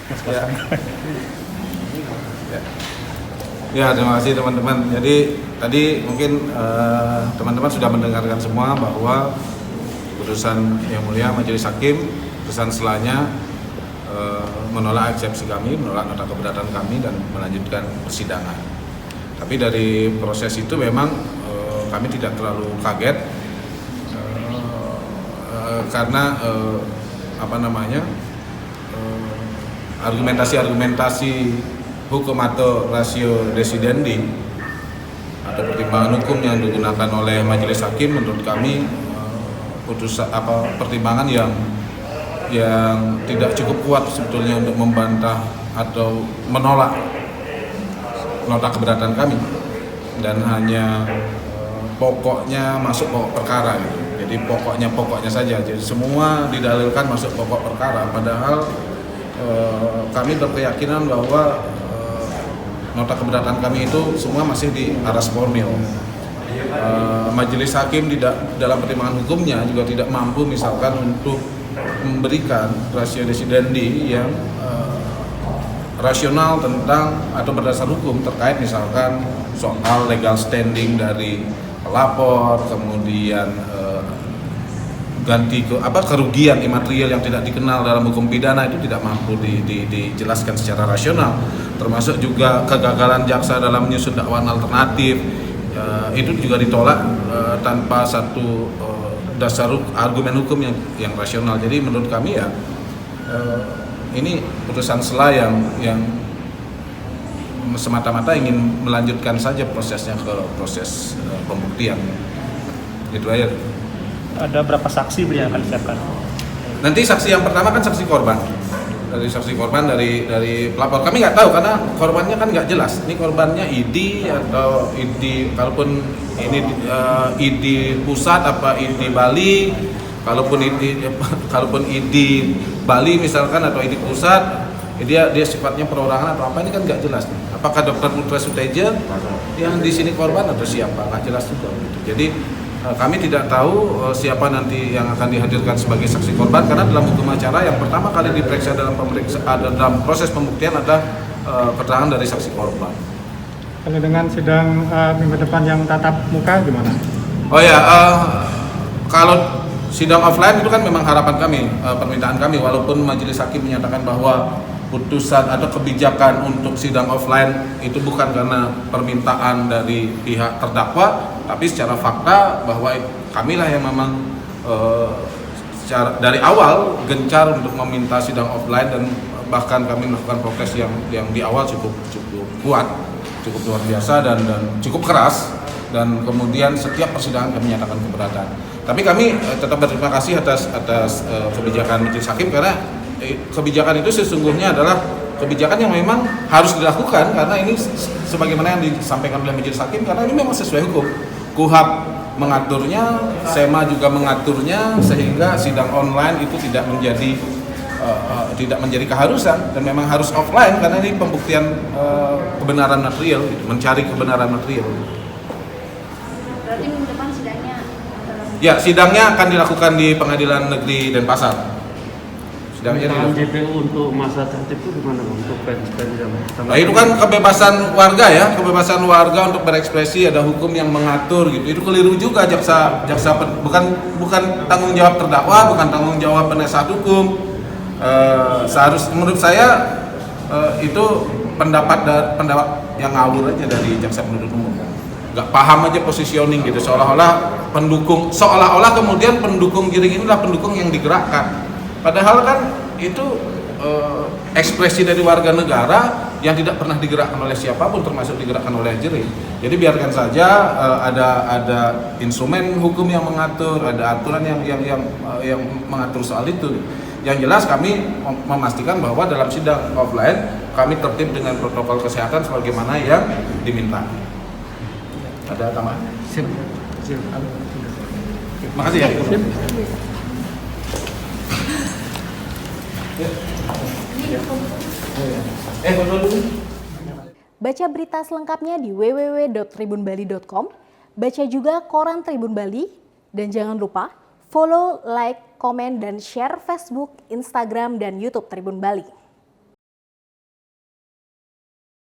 Ya. Ya. Ya, terima kasih teman-teman. Jadi tadi mungkin teman-teman sudah mendengarkan semua bahwa putusan Yang Mulia Majelis Hakim, putusan selanya menolak eksepsi kami, menolak nota keberatan kami dan melanjutkan persidangan. Tapi dari proses itu memang kami tidak terlalu kaget karena argumentasi hukum atau ratio decidendi atau pertimbangan hukum yang digunakan oleh majelis hakim menurut kami pertimbangan yang tidak cukup kuat sebetulnya untuk membantah atau menolak nota keberatan kami, dan hanya pokoknya masuk pokok perkara gitu. Jadi pokoknya saja. Jadi semua didalilkan masuk pokok perkara, padahal kami berkeyakinan bahwa nota keberatan kami itu semua masih di aras formil. Majelis hakim dalam pertimbangan hukumnya juga tidak mampu misalkan untuk memberikan ratio decidendi yang rasional tentang atau berdasar hukum terkait misalkan soal legal standing dari pelapor, kemudian kerugian imaterial yang tidak dikenal dalam hukum pidana itu tidak mampu dijelaskan secara rasional, termasuk juga kegagalan jaksa dalam menyusun dakwaan alternatif itu juga ditolak tanpa satu dasar argumen hukum yang rasional. Jadi menurut kami ya ini putusan sela yang semata-mata ingin melanjutkan saja prosesnya ke proses pembuktian. Itu aja. Ada berapa saksi yang akan disiapkan? Nanti saksi yang pertama kan saksi korban. Dari saksi korban dari pelapor. Kami nggak tahu karena korbannya kan nggak jelas. Ini korbannya ID atau ID, kalaupun ini ID pusat apa ID Bali. Kalaupun ID Bali misalkan atau ID pusat, dia sifatnya perorangan atau apa, ini kan nggak jelas. Apakah Dr. Putra Suteja yang di sini korban atau siapa? Nggak jelas juga. Jadi kami tidak tahu siapa nanti yang akan dihadirkan sebagai saksi korban, karena dalam hukum acara yang pertama kali diperiksa dalam proses pembuktian ada keterangan dari saksi korban. Kalau dengan sidang minggu depan yang tatap muka gimana? Oh ya, kalau sidang offline itu kan memang harapan kami, permintaan kami, walaupun majelis hakim menyatakan bahwa putusan atau kebijakan untuk sidang offline itu bukan karena permintaan dari pihak terdakwa, tapi secara fakta bahwa kamilah yang memang dari awal gencar untuk meminta sidang offline, dan bahkan kami melakukan proses yang di awal cukup kuat, cukup luar biasa dan cukup keras, dan kemudian setiap persidangan kami menyatakan keberatan. Tapi kami tetap berterima kasih atas kebijakan majelis hakim, karena kebijakan itu sesungguhnya adalah kebijakan yang memang harus dilakukan, karena ini sebagaimana yang disampaikan oleh majelis hakim, karena ini memang sesuai hukum. KUHP mengaturnya, SEMA juga mengaturnya, sehingga sidang online itu tidak menjadi keharusan dan memang harus offline, karena ini pembuktian kebenaran material, mencari kebenaran material. Berarti minggu depan sidangnya? Ya, sidangnya akan dilakukan di Pengadilan Negeri Denpasar. Sidangnya JPU untuk masa tertib itu gimana untuk penjam? Nah, itu kan kebebasan warga ya, kebebasan warga untuk berekspresi, ada hukum yang mengatur gitu. Itu keliru juga jaksa bukan tanggung jawab terdakwa, bukan tanggung jawab penasihat hukum. Seharusnya menurut saya itu pendapat yang ngawur aja dari jaksa penuntut umum. Gak paham aja positioning gitu, seolah-olah kemudian pendukung giring inilah pendukung yang digerakkan. Padahal kan itu ekspresi dari warga negara yang tidak pernah digerakkan oleh siapapun, termasuk digerakkan oleh jering. Jadi biarkan saja ada instrumen hukum yang mengatur, ada aturan yang mengatur soal itu. Yang jelas kami memastikan bahwa dalam sidang offline kami tertib dengan protokol kesehatan sebagaimana yang diminta. Ada tambahan? Sip. Makasih ya. Baca berita selengkapnya di www.tribunbali.com. Baca juga koran Tribun Bali. Dan jangan lupa follow, like, komen, dan share Facebook, Instagram, dan YouTube Tribun Bali.